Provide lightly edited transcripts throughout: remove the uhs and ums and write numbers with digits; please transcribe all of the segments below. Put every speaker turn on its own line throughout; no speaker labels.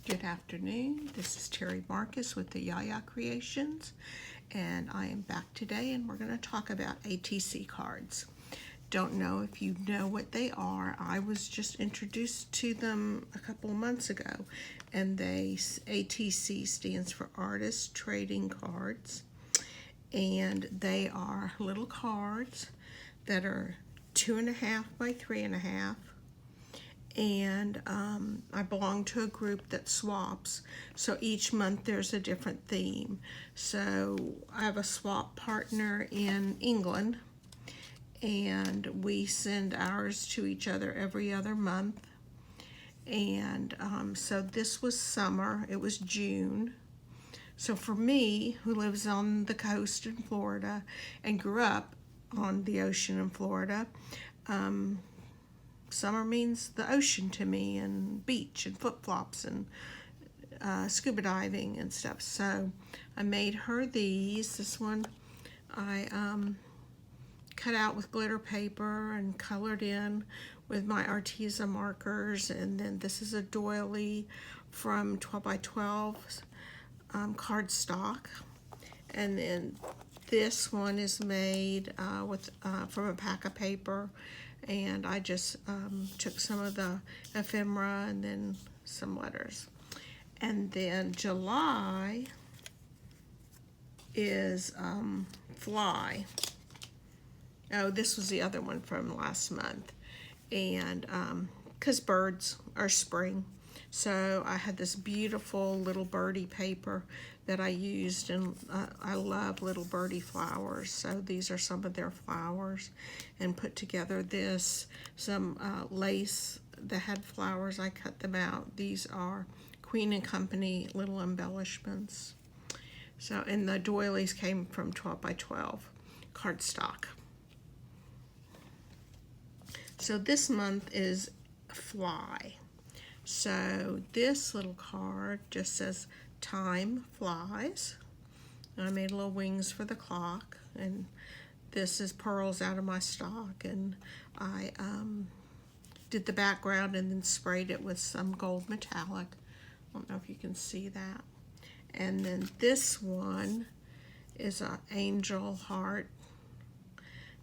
Good afternoon. This is Terry Marcus with the Yaya Creations, and I am back today, and we're going to talk about ATC cards. Don't know if you know what they are. I was just introduced to them a couple of months ago, and ATC stands for Artist Trading Cards, and they are little cards that are 2.5 by 3.5. And I belong to a group that swaps, so each month there's a different theme. So I have a swap partner in England, and we send ours to each other every other month. And so this was summer, it was June. So for me, who lives on the coast in Florida and grew up on the ocean in Florida, summer means the ocean to me, and beach and flip-flops and scuba diving and stuff. So I made her these. This one I cut out with glitter paper and colored in with my Arteza markers. And then this is a doily from 12 by 12 cardstock. And then this one is made from a pack of paper, and I just took some of the ephemera and then some letters. And then July is Fly. Oh, this was the other one from last month. And because birds are spring. So I had this beautiful little birdie paper that I used, and I love little birdie flowers. So these are some of their flowers, and put together some lace that had flowers. I cut them out. These are Queen and Company little embellishments. So, and the doilies came from 12 by 12 cardstock. So this month is Fly. So this little card just says time flies. And I made little wings for the clock, and this is pearls out of my stock, and I did the background and then sprayed it with some gold metallic. I don't know if you can see that. And then this one is an angel heart,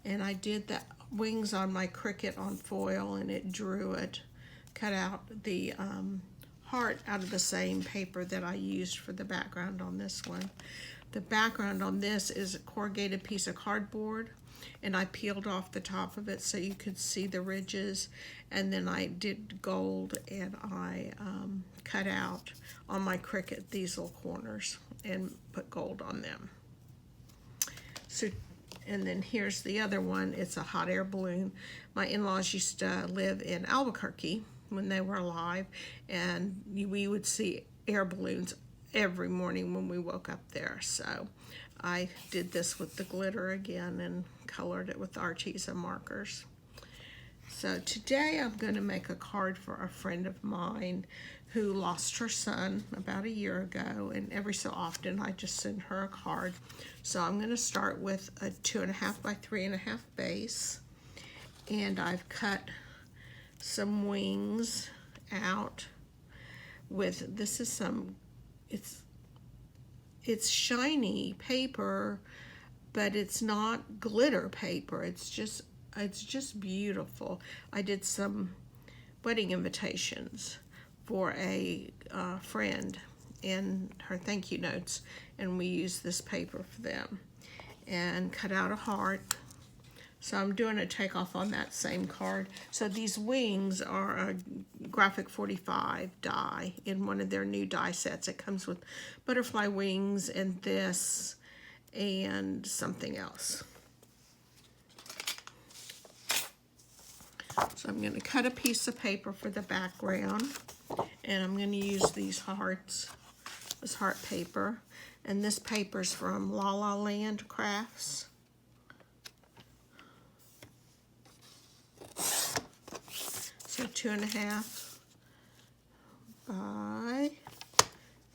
and I did the wings on my Cricut on foil, and it drew it. Cut out the heart out of the same paper that I used for the background on this one. The background on this is a corrugated piece of cardboard, and I peeled off the top of it so you could see the ridges, and then I did gold, and I cut out on my Cricut these little corners and put gold on them. So, and then here's the other one. It's a hot air balloon. My in-laws used to live in Albuquerque when they were alive, and we would see air balloons every morning when we woke up there. So I did this with the glitter again and colored it with Arteza markers. So today I'm going to make a card for a friend of mine who lost her son about a year ago, and every so often I just send her a card. So I'm going to start with a 2.5 by 3.5 base, and I've cut some wings out with, this is some, it's shiny paper, but it's not glitter paper. It's just beautiful. I did some wedding invitations for a friend and her thank you notes, and we used this paper for them, and cut out a heart. So I'm doing a takeoff on that same card. So these wings are a Graphic 45 die in one of their new die sets. It comes with butterfly wings and this and something else. So I'm going to cut a piece of paper for the background, and I'm going to use these hearts, this heart paper, and this paper's from La La Land Crafts. So 2.5 by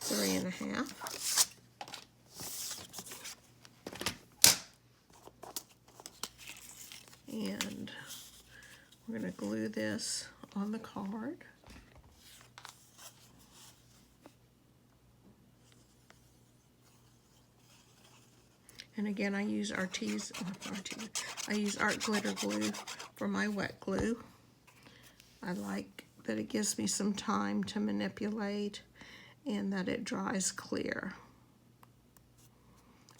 3.5. And we're going to glue this on the card. And again, I use I use art glitter glue for my wet glue. I like that it gives me some time to manipulate and that it dries clear.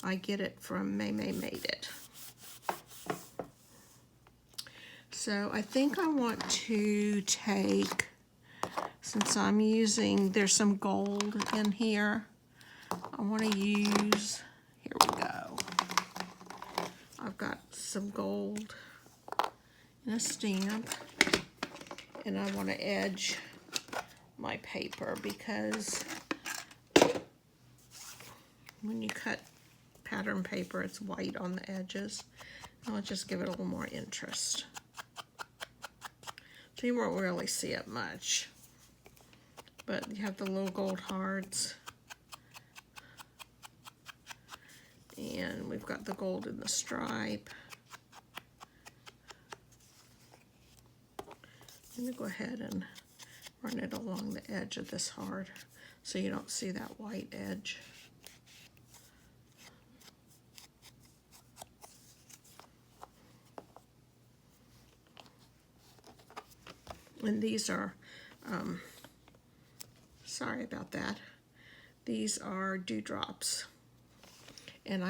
I get it from May Made It. So I think I want to take, since I'm using, there's some gold in here, I want to use, here we go. I've got some gold in a stamp, and I want to edge my paper because when you cut pattern paper, it's white on the edges. I'll just give it a little more interest. So you won't really see it much, but you have the little gold hearts, and we've got the gold in the stripe. I'm going to go ahead and run it along the edge of this heart so you don't see that white edge. And these are, sorry about that, these are dewdrops. And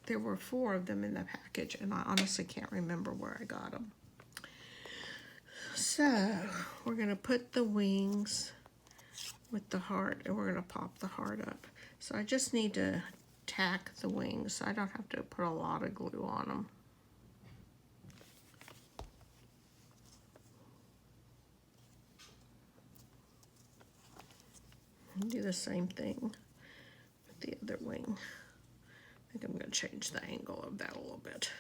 there were 4 of them in the package, and I honestly can't remember where I got them. So, we're going to put the wings with the heart, and we're going to pop the heart up. So I just need to tack the wings. I don't have to put a lot of glue on them. Do the same thing with the other wing. I think I'm going to change the angle of that a little bit.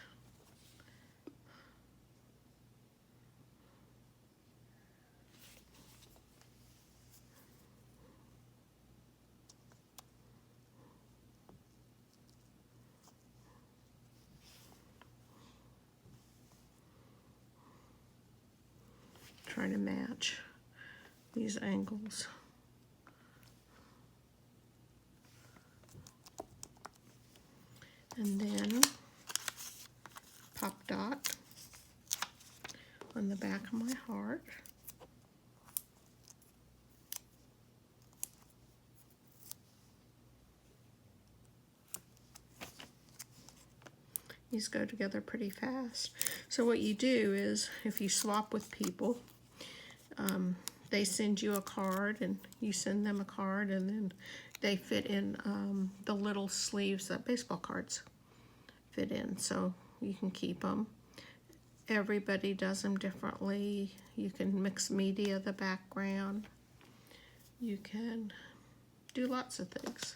Trying to match these angles. And then pop dot on the back of my heart. These go together pretty fast. So what you do is, if you swap with people, they send you a card and you send them a card, and then they fit in the little sleeves that baseball cards fit in, so you can keep them. Everybody does them differently. You can mix media, the background. You can do lots of things.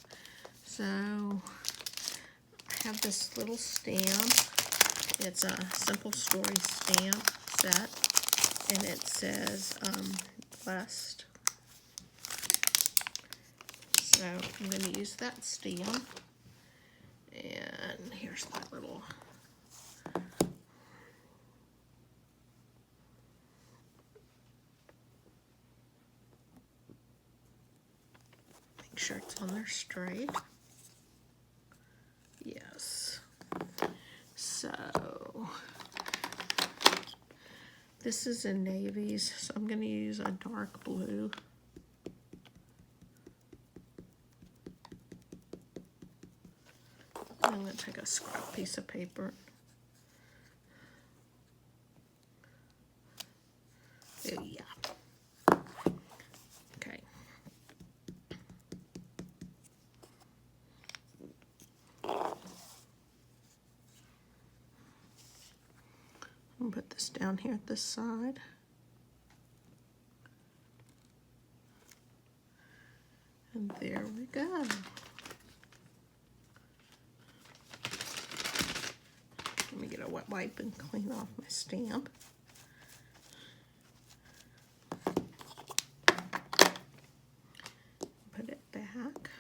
So I have this little stamp. It's a Simple Story stamp set, and it says blessed. So I'm going to use that stamp. And here's my little make sure it's on there straight. Yes. So this is in navies, so I'm going to use a dark blue. I'm going to take a scrap piece of paper. Oh, yeah. Okay. I'm going to put this down here at this side. And there we go. Let me get a wet wipe and clean off my stamp. Put it back.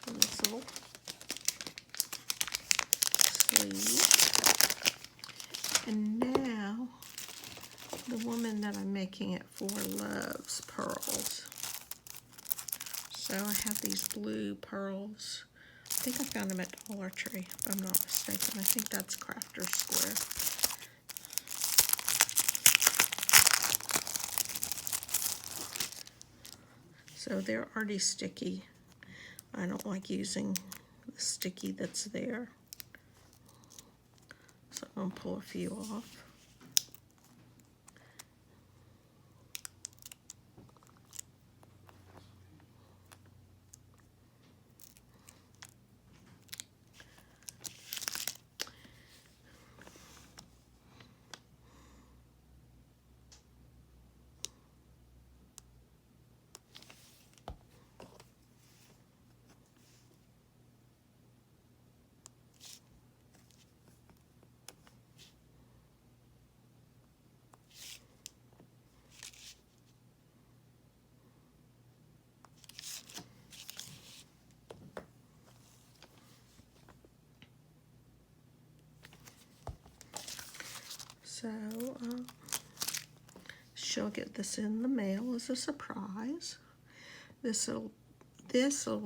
And this little sleeve. And now The woman that I'm making it for loves pearls. So I have these blue pearls. I think I found them at Dollar Tree, if I'm not mistaken. I think that's Crafter Square. So they're already sticky. I don't like using the sticky that's there. So I'm going to pull a few off. So she'll get this in the mail as a surprise. This little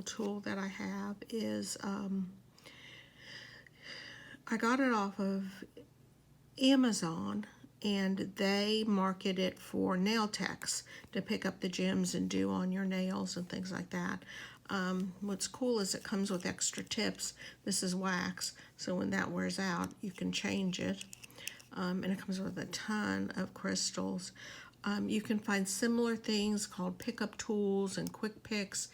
tool that I have is, I got it off of Amazon, and they market it for nail techs to pick up the gems and do on your nails and things like that. What's cool is it comes with extra tips. This is wax, so when that wears out, you can change it. And it comes with a ton of crystals. You can find similar things called pickup tools and quick picks,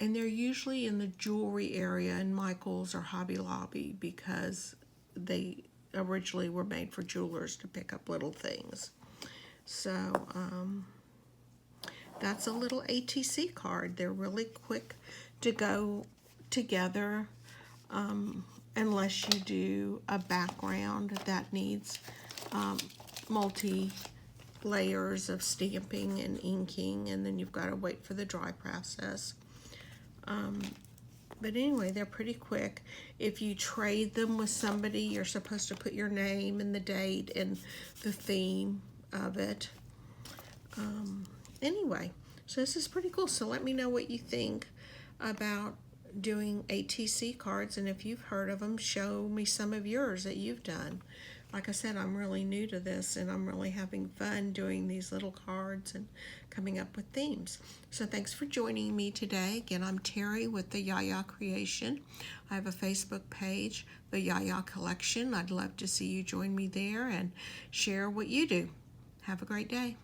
and they're usually in the jewelry area in Michael's or Hobby Lobby because they originally were made for jewelers to pick up little things. So that's a little ATC card. They're really quick to go together. Unless you do a background that needs multi layers of stamping and inking, and then you've got to wait for the dry process. But anyway, they're pretty quick. If you trade them with somebody, you're supposed to put your name and the date and the theme of it. Anyway, so this is pretty cool. So let me know what you think about doing ATC cards, and if you've heard of them, show me some of yours that you've done. Like I said, I'm really new to this, and I'm really having fun doing these little cards and coming up with themes. So thanks for joining me today. Again, I'm Terry with the Yaya Creation. I have a Facebook page, the Yaya Collection. I'd love to see you join me there and share what you do. Have a great day.